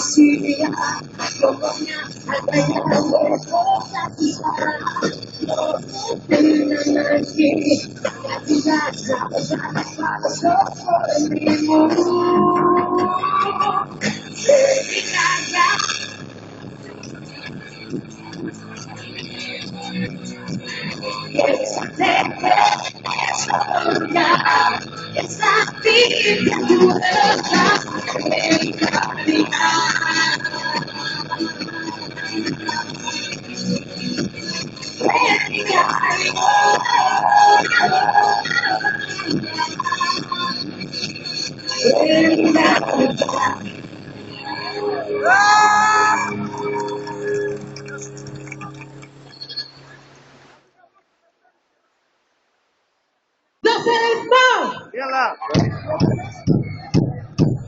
Siria, Pokoknya ada yang berkota besar. Dengan lagi, tidak dapat sepertimu.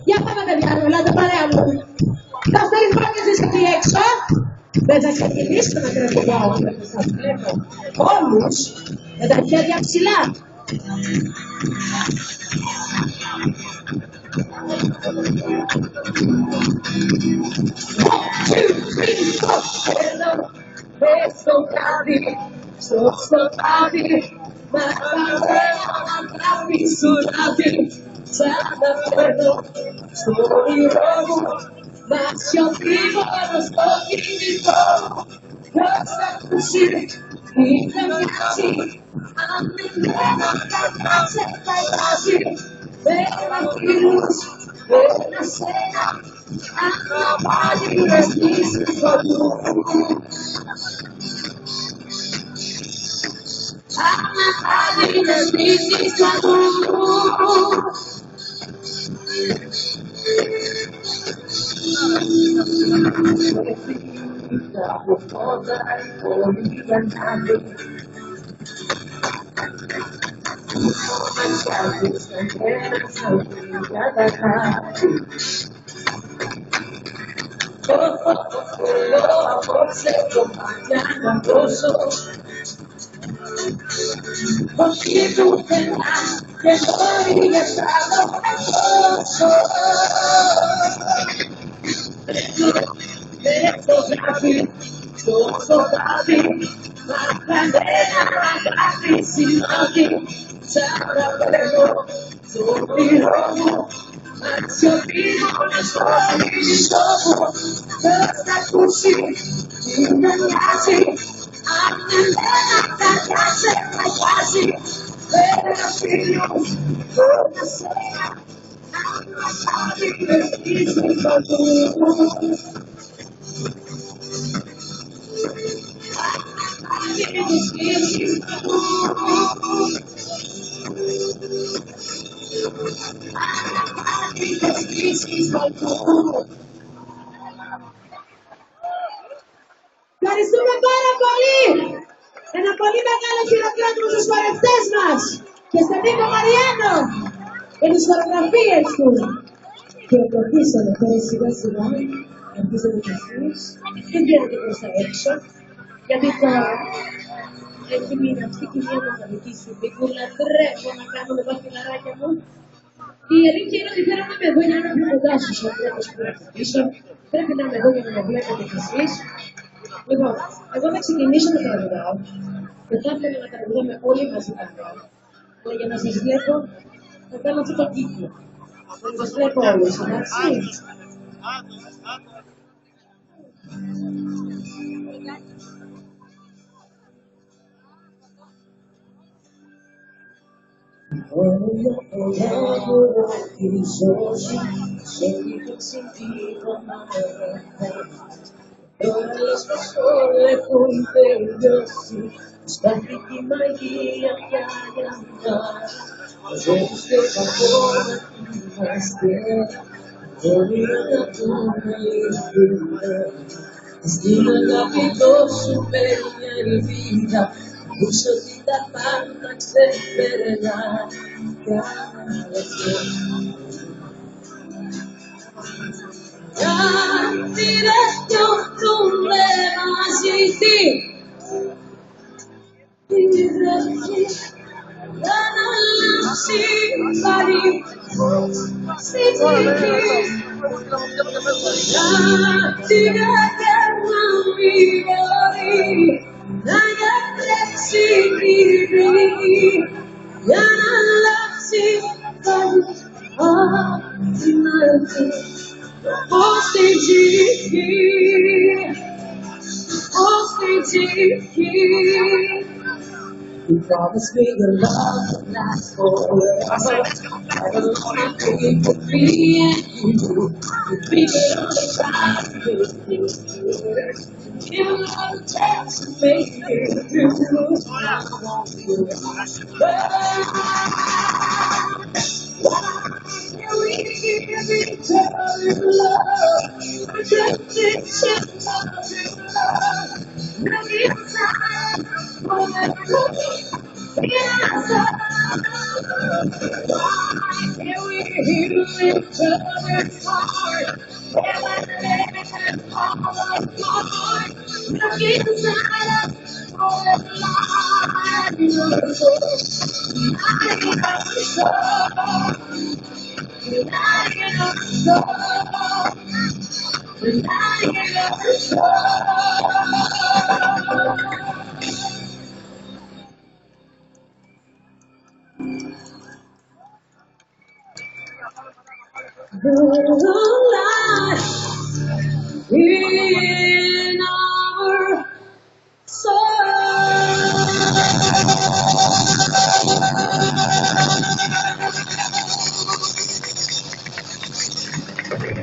Ya sama dari la parliamo. Da stare in bagno si senti exo? Bez activist na kręgowała Pomóż, da ciebie psyla. Questo cavi, sto cavi, ma cavi sudati, sada perdo, sto in rogo, ma se io vivo non sto vivo, cosa così, mi cambiati, a me non sei quasi, vera virus, vera sera, a nobody resist for you. I'm a species of Porque tu penas que soy estado soldati, la cadena gratissimati, sarà bello, sono ma se io vivo una storia di scopo, questa così, ingannati, a me da casa e quasi, per figlio, buonasera, ammassati per chi si fa tu. Καριστούμε πάρα πολύ! Ένα πολύ μεγάλο χειροκρότημα στους χορευτές μας και στον Νίκο Μαριάνο και τις χορογραφίες του. Χειροκροτήσαμε τώρα σιγά σιγά, αρχίσαμε και εσείς, δεν βγαίνετε προς τα έξω, γιατί τώρα έχει μείνει αυτή και μια μοναδική στιγμή που λατρεύω να κάνω με τα φιλαράκια μου. Η αλήθεια είναι ότι θέλω να είμαι εδώ για να είμαι κοντά στους ανθρώπους που είναι πίσω. Πρέπει να είμαι εδώ για να με βλέπετε κι εσείς. Λοιπόν, εγώ θα ξεκινήσω να τραγουδάω και θα ήθελα να τραγουδάμε όλοι μαζί καλά. Αλλά για να σας βλέπω, θα κάνω αυτό το κύκλο. Να σας βλέπω όλους, εντάξει. Ora le spazzole puntegliosi, spartiti mai via chiara, se ti spiega come ti stai, ora la tua vita, stima capito su per vita, uso di da panna sempre la casa. Diretto tu le masiti, diretti, la simpati, You promised me your love would last forever. I will not be for me and you. If we get on the ground, give another chance to make it through. I want you. Can we give each other love? Just this shit love. Nothing inside, forever. Can we heal each other's heart? Can I let all apart? Nothing inside us, forever. I know